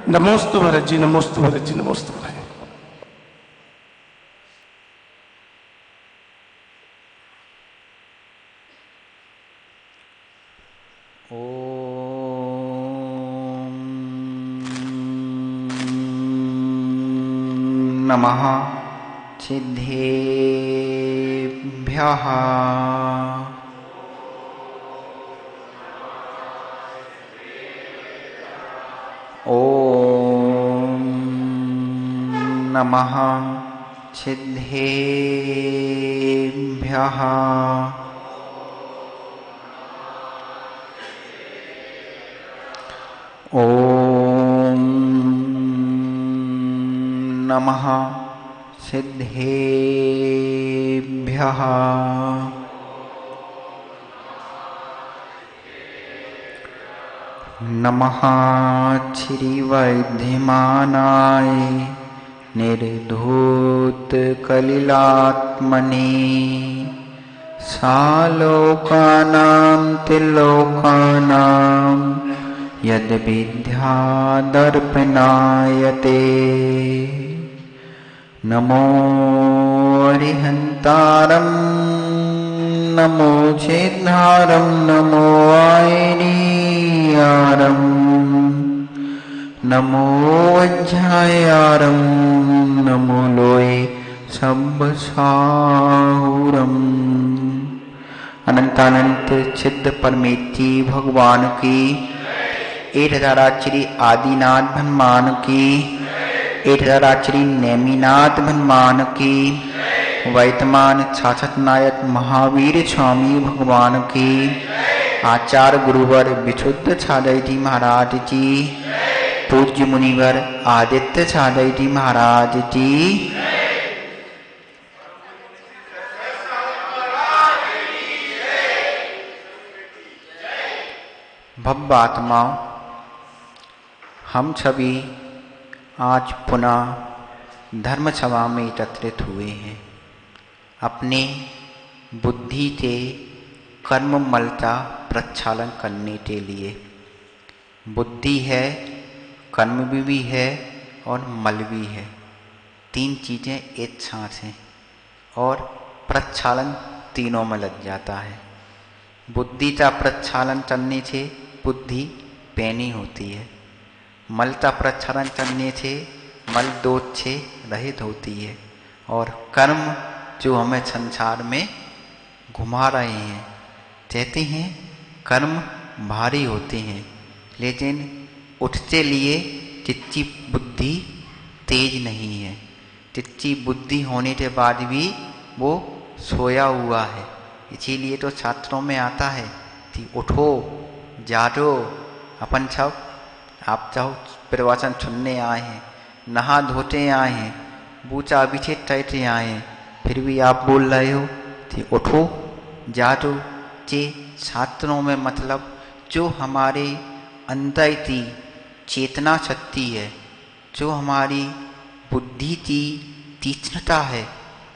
नमोस्तु भरत जी, नमोस्तु भरत जी, नमोस्तु भरत। नमः सिद्धेभ्यः। ॐ नमः सिद्धेभ्यः। ॐ नमः सिद्धेभ्यः। नमः श्रीवैद्यमानाय निर्धूतकलिलात्मने सालोकानां त्रिलोकानां यद्विद्यादर्पणायते। नमो अरिहन्तारं नमो चेद्धारं नमो आयनीयारं नमो वज्रायारं नमो लोये सब्बसाहुरम्। अनंतानंत सिद्ध परमेष्ठी भगवान की, 1000 आदिनाथ हनुमान की, 1000 नेमिनाथ हनुमान की, वर्तमान शासक नायक महावीर स्वामी भगवान की, आचार्य गुरुवर विशुद्ध छादय जी महाराज जी, पूज्य मुनिवर आदित्य छादय जी महाराज जी, भव्यात्माओं, हम सभी आज पुनः धर्मसभा में एकत्रित हुए हैं अपने बुद्धि के कर्म मलता प्रक्षालन करने के लिए। बुद्धि है, कर्म भी है और मल भी है, 3 चीज़ें एक साथ हैं और प्रक्षालन तीनों में लग जाता है। बुद्धि का प्रक्षालन करने से बुद्धि पैनी होती है, मल का प्रक्षालन करने से मल दोष से रहित होती है, और कर्म जो हमें संसार में घुमा रहे हैं, कहते हैं कर्म भारी होते हैं लेकिन उठते लिए चित्ती बुद्धि तेज नहीं है। चित्ती बुद्धि होने के बाद भी वो सोया हुआ है। इसीलिए तो शास्त्रों में आता है कि उठो जागो। अपन सब आप चाहो प्रवचन सुनने आए हैं, नहा धोते आए हैं, पूजा अभिषेक करते आए हैं, फिर भी आप बोल रहे हो कि उठो जागो। जे शास्त्रों में मतलब जो हमारे अंदर की चेतना शक्ति है, जो हमारी बुद्धि की तीक्ष्णता है,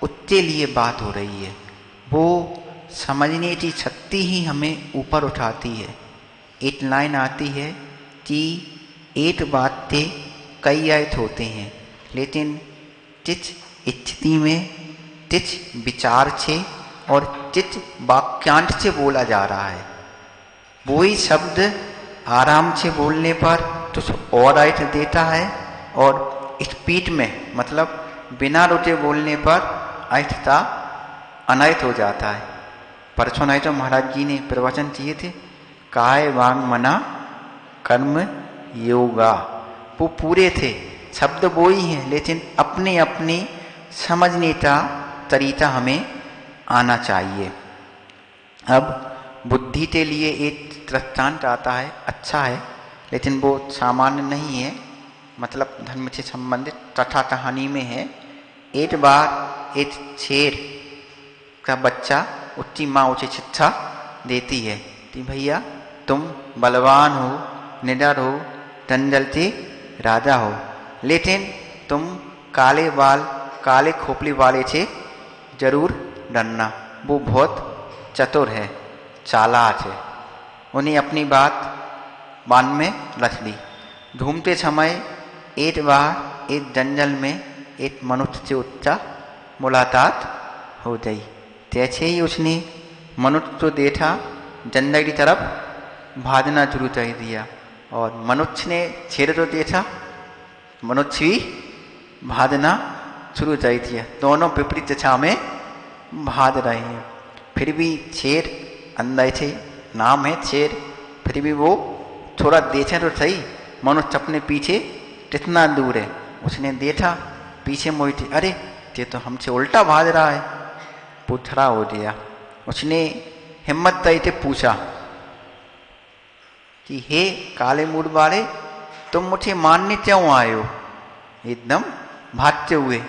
उसके लिए बात हो रही है। वो समझने की शक्ति ही हमें ऊपर उठाती है। एक लाइन आती है कि एक बात के कई अर्थ होते हैं, लेकिन जिस स्थिति में जिस विचार से और जिस वाक्यांश से बोला जा रहा है, वही शब्द आराम से बोलने पर तो और अर्थ देता है, और स्पीड में मतलब बिना रुके बोलने पर अर्थ का अनर्थ हो जाता है। परसों नहीं तो महाराज जी ने प्रवचन किए थे, काय वांग मना कर्म योगा। वो पूरे थे, शब्द वो ही हैं, लेकिन अपने अपने समझने का तरीका हमें आना चाहिए। अब बुद्धि के लिए एक दृष्टांत आता है, अच्छा है, लेकिन वो सामान्य नहीं है, मतलब धर्म से संबंधित कथा कहानी में है। एक बार एक शेर का बच्चा उसकी माँ उसे शिक्षा देती है कि भैया तुम बलवान हो, निडर हो, दंजल से राजा हो, लेकिन तुम काले बाल काले खोपड़ी वाले से जरूर डरना, वो बहुत चतुर है, चालाक है। उन्हें अपनी बात मान में रख ली। घूमते समय एक बार एक जंगल में एक मनुष्य से उच्चा मुलाकात हो गई। जैसे ही उसने मनुष्य को देखा, जंगल की तरफ भागना शुरू कर दिया, और मनुष्य ने शेर को देखा, मनुष्य भी भागना शुरू कर दिया। दोनों विपरीत दिशा में भाग रहे हैं। फिर भी शेर अंदर से, नाम है शेर, फिर भी वो थोड़ा देखे तो सही मनुष्य अपने पीछे कितना दूर है। उसने देखा, पीछे मोड़ी, अरे ये तो हमसे उल्टा भाग रहा है। वो खड़ा हो गया। उसने हिम्मत तय से पूछा कि हे काले मूड वाले, तुम मुझे मारने क्यों आए हो? एकदम भागते हुए।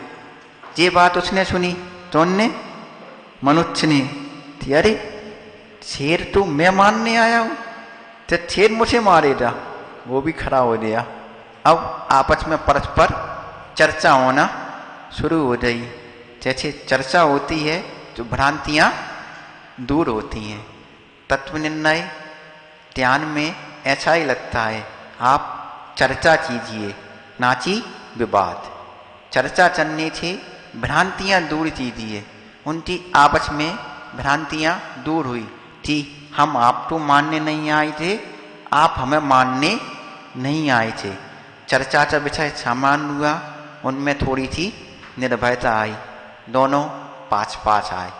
ये बात उसने सुनी तो उनने, मनुष्य ने, अरे शेर तो मैं मारने आया हूं, तो शेर मुझे मारेगा। वो भी खड़ा हो गया। अब आपस में परस्पर चर्चा होना शुरू हो गई। जैसे चर्चा होती है तो भ्रांतियां दूर होती हैं। तत्व निर्णय ध्यान में ऐसा ही लगता है, आप चर्चा कीजिए, ना कि विवाद। चर्चा करने से भ्रांतियां दूर कीजिए। उनकी आपस में भ्रांतियां दूर हुई कि हम आपको मानने नहीं आए थे, आप हमें मानने नहीं आए थे। चर्चा का विषय समान हुआ, उनमें थोड़ी सी निर्भयता आई, दोनों पास पास आए।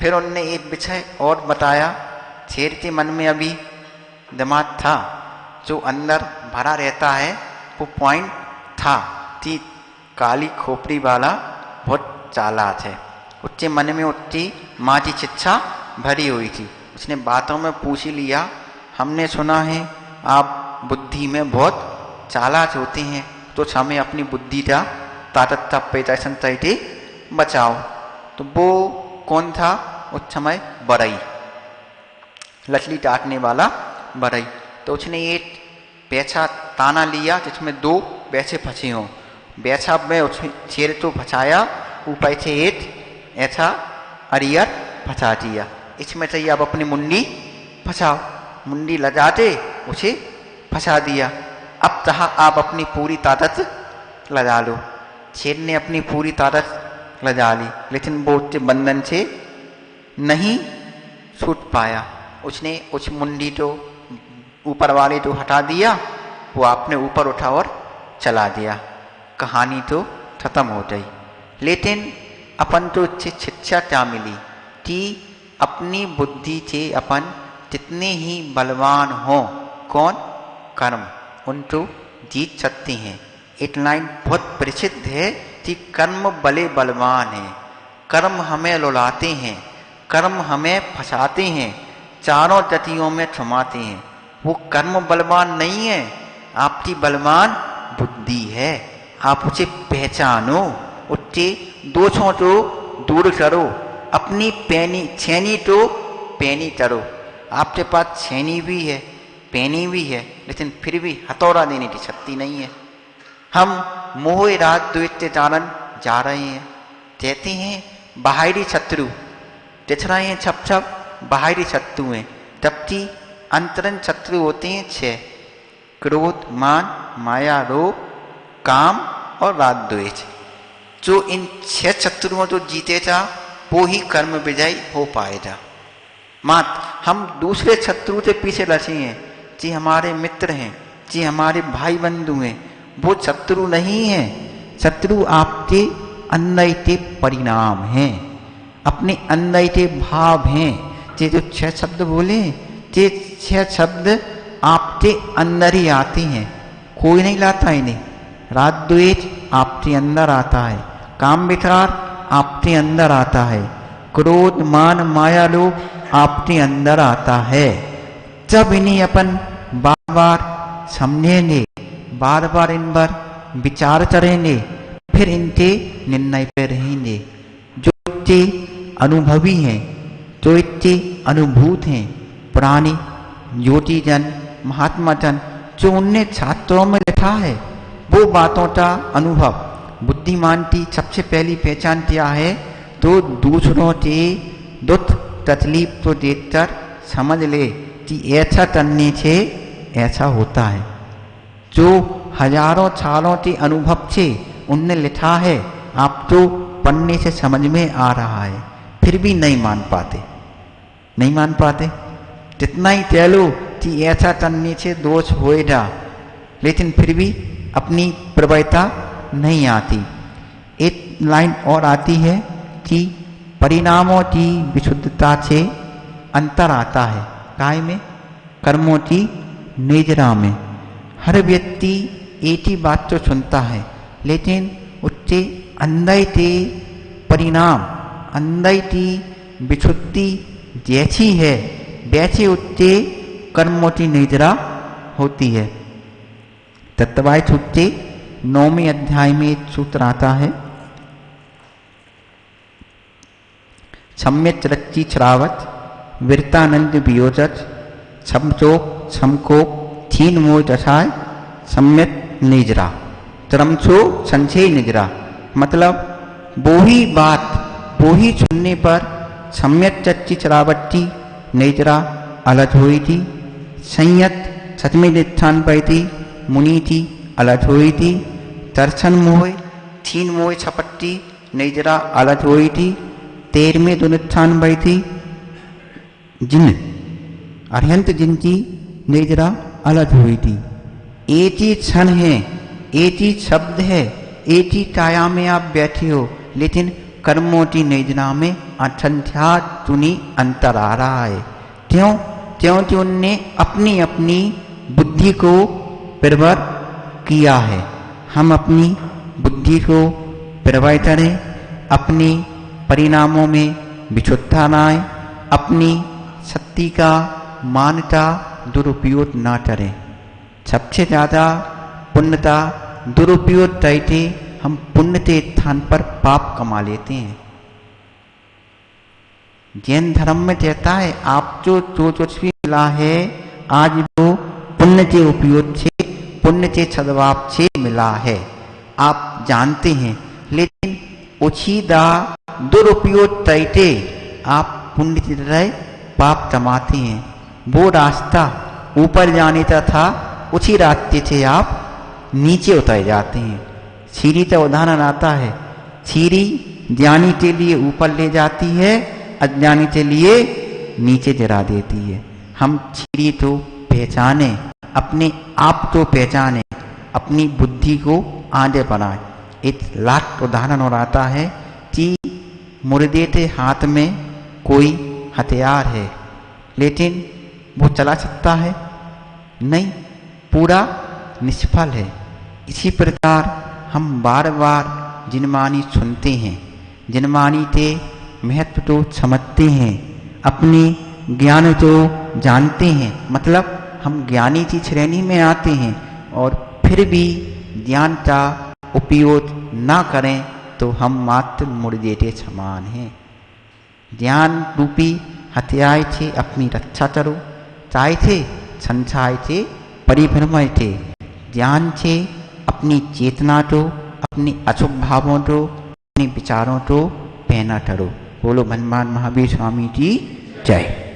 फिर उनने एक विषय और बताया। शेर के मन में अभी दिमाग था, जो अंदर भरा रहता है, वो पॉइंट था कि काली खोपड़ी वाला बहुत चालाक है। उसके मन में उसकी माँ की शिक्षा भरी हुई थी। उसने बातों में पूछ ही लिया, हमने सुना है आप बुद्धि में बहुत चालाक होते हैं, तो हमें अपनी बुद्धि का ताकत पैदाशन तय बचाओ। तो वो कौन था उस समय? बरई, लचली काटने वाला बरई। तो उसने एक बैछा ताना लिया जिसमें 2 बैछे फंसे हों। बैछा में उसने शेर को फंसाया, ऊपर से एक ऐसा अरियर फंसा दिया। इसमें से आप अपनी मुंडी फंसाओ। मुंडी लगाते उसे फंसा दिया। अब चाह आप अपनी पूरी ताकत लगा लो। शेर ने अपनी पूरी ताकत लगा ली, लेकिन वो उसके बंधन से नहीं छूट पाया। उसने उस मुंडी को ऊपर वाले को हटा दिया, वो आपने ऊपर उठा और चला दिया। कहानी तो खत्म हो गई। लेकिन अपन तो शिक्षा क्या मिली कि अपनी बुद्धि से अपन जितने ही बलवान हों, कौन? कर्म, उनको जीत सकते हैं। एक लाइन बहुत प्रसिद्ध है कि कर्म बले बलवान है। कर्म हमें लुलाते हैं, कर्म हमें फंसाते हैं, चारों गतियों में थमाते हैं। वो कर्म बलवान नहीं है, आपकी बलवान बुद्धि है। आप उसे पहचानो, उसके दोषों को दूर करो, अपनी छेनी तो पैनी करो। आपके पास छेनी भी है, पैनी भी है, लेकिन फिर भी हथौड़ा देने की शक्ति नहीं है। हम मोह राग द्वेष के कारण जा रहे हैं। कहते हैं बाहरी शत्रु दिख रहे हैं, छप छप बाहरी शत्रु हैं, जबकि अंतरंग शत्रु होते हैं 6: क्रोध, मान, माया, रोग, काम और राग द्वेष। जो इन 6 शत्रुओं को जीतेगा वो ही कर्म विजयी हो पाएगा। मात हम दूसरे शत्रु से पीछे लगे हैं, जी हमारे मित्र हैं, जी हमारे भाई बंधु हैं, वो शत्रु नहीं है। शत्रु आपके अंदर के परिणाम हैं, अपने अंदर के भाव हैं। ये जो 6 शब्द बोले, ये 6 शब्द आपके अंदर ही आते हैं, कोई नहीं लाता इन्हें। राग द्वेष आपके अंदर आता है, काम विकार आपके अंदर आता है, क्रोध, मान, माया, लोभ आपके अंदर आता है। जब इन्हें अपन बार बार समझेंगे, बार बार इन पर विचार करेंगे, फिर इनके निर्णय पे रहेंगे। जो इतने अनुभवी हैं, जो इतने अनुभूत हैं, पुरानी ज्योति जन, महात्मा जन, जो उनने छात्रों में लिखा है, वो बातों का अनुभव बुद्धिमान की सबसे पहली पहचान क्या है? तो दूसरों के दुख तकलीफ को देखकर समझ ले कि ऐसा करने से ऐसा होता है। जो हजारों सालों के अनुभव से उनने लिखा है, आप तो पढ़ने से समझ में आ रहा है, फिर भी नहीं मान पाते, नहीं मान पाते। जितना ही कह लो कि ऐसा करने से दोष होएगा, लेकिन फिर भी अपनी प्रबलता नहीं आती। एक लाइन और आती है कि परिणामों की विशुद्धता से अंतर आता है, काय में? कर्मों की निजरा में। हर व्यक्ति एक ही बात तो सुनता है, लेकिन उसके अंदर के परिणाम, अंदर की विशुद्धि जैसी है, वैसे उसके कर्मों की निजरा होती है। तत्वाय सूत्र 9वें अध्याय में एक सूत्र आता है, सम्यक रच्ची श्रावत वीरतानंद वियोजत समचोप समकोप छीन मोह दशाय सम्यक निजरा त्रमसो संशय निजरा। मतलब वो ही बात, वो ही सुनने पर सम्यक रच्ची श्रावत की निजरा अलग हुई थी, संयत सतमें स्थान पर थी मुनि थी अलग हुई थी, दर्शन मोह छीन मोह छपट्टी निजरा अलग हुई थी, 13वें दुनिस्थान पर थी जिन अरहंत जिनकी निजरा अलग हुई थी। एक ही क्षण है, एक ही शब्द है, एक ही काया में आप बैठे हो, लेकिन कर्मों की निजरा में असंख्यात चुनी अंतर आ रहा है। क्यों? क्योंकि उनने अपनी अपनी बुद्धि को प्रबल किया है। हम अपनी बुद्धि को प्रबल करें, अपनी परिणामों में विशुद्धता लाएं, अपनी शक्ति का मान का दुरुपयोग ना करें। सबसे ज़्यादा पुण्यता दुरुपयोग करके हम पुण्य के स्थान पर पाप कमा लेते हैं। जैन धर्म में कहता है आप जो कुछ भी मिला है आज वो पुण्य के उपयोग से, पुण्य के सद्भाव से मिला है, आप जानते हैं, लेकिन उसीदा दुरुपयोग करके आप पुण्य की तरह पाप कमाते हैं। वो रास्ता ऊपर जाने का था, उसी रास्ते से आप नीचे उतर जाते हैं। सीढ़ी का उदाहरण आता है, सीढ़ी ज्ञानी के लिए ऊपर ले जाती है, अज्ञानी के लिए नीचे गिरा देती है। हम सीढ़ी को पहचाने, अपने आप को पहचाने, अपनी बुद्धि को आगे बढ़ाएं। एक लाख उदाहरण और आता है कि मुर्दे के हाथ में कोई हथियार है, लेकिन वो चला सकता है? नहीं, पूरा निष्फल है। इसी प्रकार हम बार बार जिनमानी सुनते हैं, जिनमानी के महत्व को समझते हैं, अपने ज्ञान को जानते हैं, मतलब हम ज्ञानी की श्रेणी में आते हैं, और फिर भी ज्ञान का उपयोग ना करें तो हम मात्र मुर्दे के समान हैं। ज्ञान रूपी हथियार से अपनी रक्षा करो, चाहे थे संसार से परिभ्रमण थे। ज्ञान से अपनी चेतना को, अपने अशुभ भावों को, अपने विचारों को पहना करो। बोलो भगवान महावीर स्वामी की जय।